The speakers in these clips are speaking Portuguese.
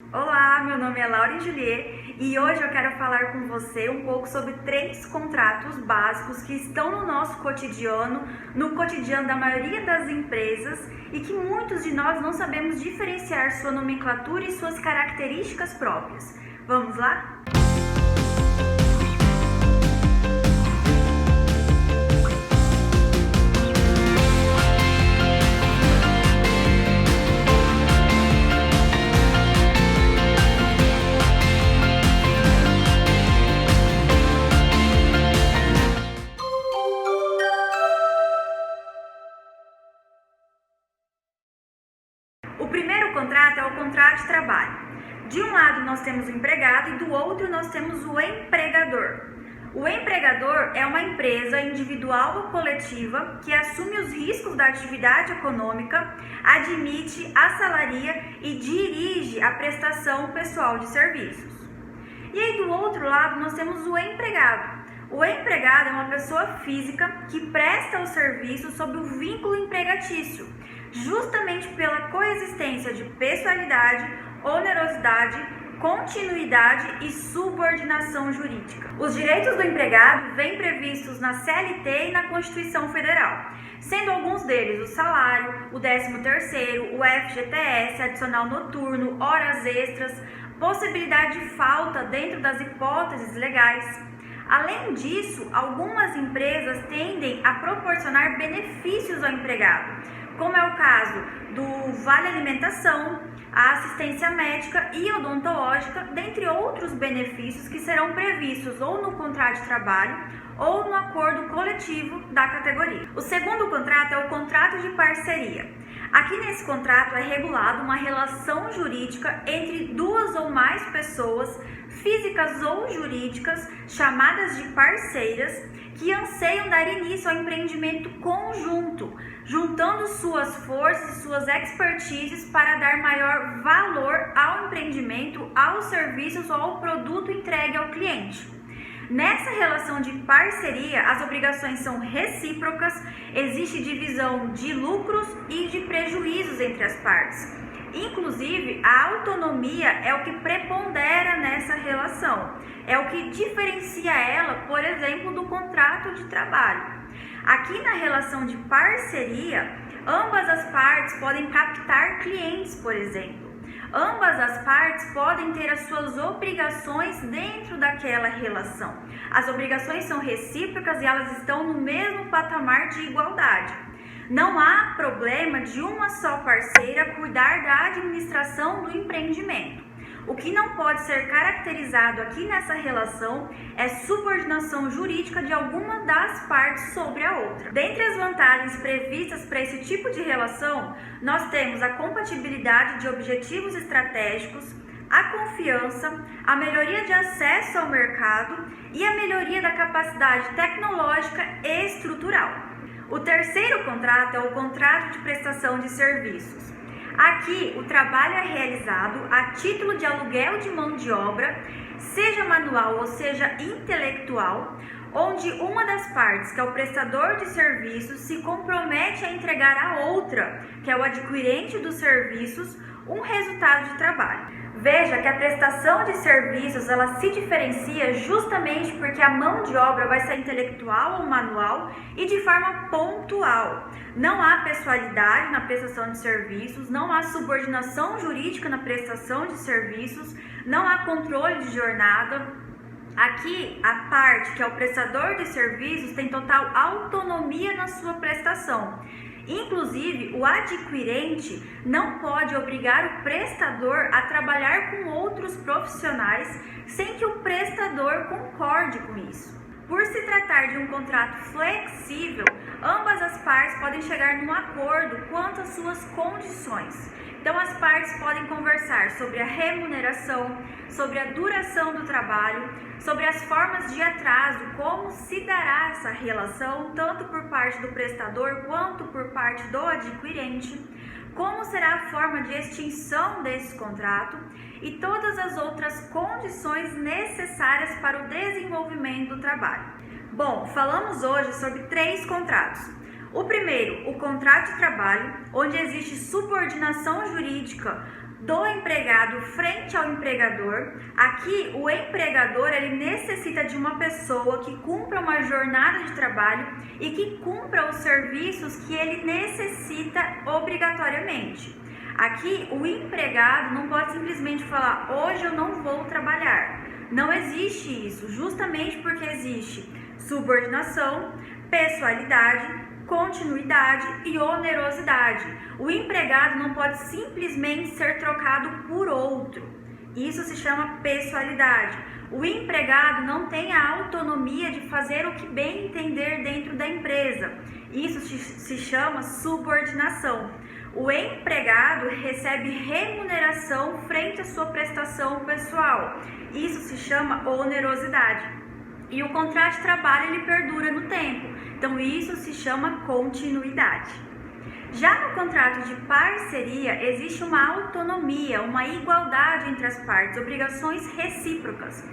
Olá, meu nome é Laura Juliet e hoje eu quero falar com você um pouco sobre 3 contratos básicos que estão no nosso cotidiano, no cotidiano da maioria das empresas e que muitos de nós não sabemos diferenciar sua nomenclatura e suas características próprias. Vamos lá? O primeiro contrato é o contrato de trabalho. De um lado nós temos o empregado e do outro nós temos o empregador. O empregador é uma empresa individual ou coletiva que assume os riscos da atividade econômica, admite, assalaria e dirige a prestação pessoal de serviços. E aí do outro lado nós temos o empregado. O empregado é uma pessoa física que presta o serviço sob o vínculo empregatício, justamente pela coexistência de pessoalidade, onerosidade, continuidade e subordinação jurídica. Os direitos do empregado vêm previstos na CLT e na Constituição Federal, sendo alguns deles o salário, o 13º, o FGTS, adicional noturno, horas extras, possibilidade de falta dentro das hipóteses legais. Além disso, algumas empresas tendem a proporcionar benefícios ao empregado, como é o caso do Vale Alimentação, a assistência médica e odontológica, dentre outros benefícios que serão previstos ou no contrato de trabalho ou no acordo coletivo da categoria. O segundo contrato é o contrato de parceria. Aqui nesse contrato é regulado uma relação jurídica entre duas ou mais pessoas, físicas ou jurídicas, chamadas de parceiras, que anseiam dar início ao empreendimento conjunto, juntando suas forças e suas expertises para dar maior valor ao empreendimento, aos serviços ou ao produto entregue ao cliente. Nessa relação de parceria, as obrigações são recíprocas, existe divisão de lucros e de prejuízos entre as partes. Inclusive, a autonomia é o que prepondera nessa relação, é o que diferencia ela, por exemplo, do contrato de trabalho. Aqui na relação de parceria, ambas as partes podem captar clientes, por exemplo. Ambas as partes podem ter as suas obrigações dentro daquela relação. As obrigações são recíprocas e elas estão no mesmo patamar de igualdade. Não há problema de uma só parceira cuidar da administração do empreendimento. O que não pode ser caracterizado aqui nessa relação é subordinação jurídica de alguma das partes sobre a outra. Dentre as vantagens previstas para esse tipo de relação, nós temos a compatibilidade de objetivos estratégicos, a confiança, a melhoria de acesso ao mercado e a melhoria da capacidade tecnológica e estrutural. O terceiro contrato é o contrato de prestação de serviços. Aqui, o trabalho é realizado a título de aluguel de mão de obra, seja manual ou seja intelectual, onde uma das partes, que é o prestador de serviços, se compromete a entregar à outra, que é o adquirente dos serviços, um resultado de trabalho. Veja que a prestação de serviços ela se diferencia justamente porque a mão de obra vai ser intelectual ou manual e de forma pontual. Não há pessoalidade na prestação de serviços, não há subordinação jurídica na prestação de serviços, não há controle de jornada. Aqui, a parte que é o prestador de serviços tem total autonomia na sua prestação. Inclusive, o adquirente não pode obrigar o prestador a trabalhar com outros profissionais sem que o prestador concorde com isso. Por se tratar de um contrato flexível, ambas as partes podem chegar num acordo quanto às suas condições. Então, as partes podem conversar sobre a remuneração, sobre a duração do trabalho, sobre as formas de atraso, como se dará essa relação, tanto por parte do prestador quanto por parte do adquirente, como será a forma de extinção desse contrato e todas as outras condições necessárias para o desenvolvimento do trabalho. Bom, falamos hoje sobre 3 contratos. O primeiro, o contrato de trabalho, onde existe subordinação jurídica do empregado frente ao empregador. Aqui o empregador ele necessita de uma pessoa que cumpra uma jornada de trabalho e que cumpra os serviços que ele necessita obrigatoriamente. Aqui o empregado não pode simplesmente falar: hoje eu não vou trabalhar. Não existe isso, justamente porque existe subordinação, pessoalidade, continuidade e onerosidade. O empregado não pode simplesmente ser trocado por outro. Isso se chama pessoalidade. O empregado não tem a autonomia de fazer o que bem entender dentro da empresa. Isso se chama subordinação. O empregado recebe remuneração frente à sua prestação pessoal. Isso se chama onerosidade. E o contrato de trabalho ele perdura no tempo. Então isso se chama continuidade. Já no contrato de parceria existe uma autonomia, uma igualdade entre as partes, obrigações recíprocas.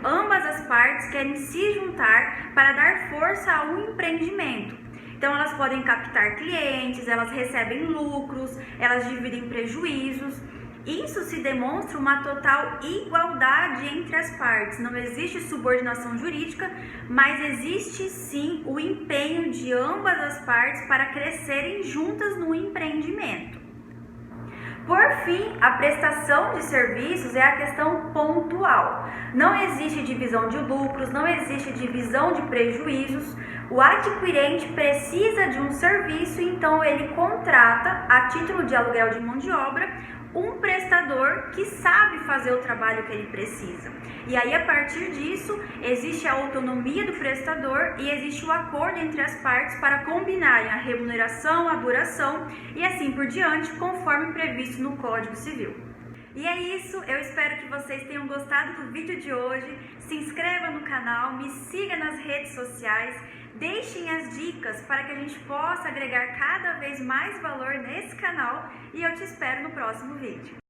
Ambas as partes querem se juntar para dar força a um empreendimento. Então elas podem captar clientes, elas recebem lucros, elas dividem prejuízos. Isso se demonstra uma total igualdade entre as partes. Não existe subordinação jurídica, mas existe sim o empenho de ambas as partes para crescerem juntas no empreendimento. Por fim, a prestação de serviços é a questão pontual. Não existe divisão de lucros, não existe divisão de prejuízos. O adquirente precisa de um serviço, então ele contrata, a título de aluguel de mão de obra, um prestador que sabe fazer o trabalho que ele precisa. E aí, a partir disso, existe a autonomia do prestador e existe o acordo entre as partes para combinarem a remuneração, a duração e assim por diante, conforme previsto no Código Civil. E é isso, eu espero que vocês tenham gostado do vídeo de hoje. Se inscreva no canal, me siga nas redes sociais, deixem as dicas para que a gente possa agregar cada vez mais valor nesse canal e eu te espero no próximo vídeo.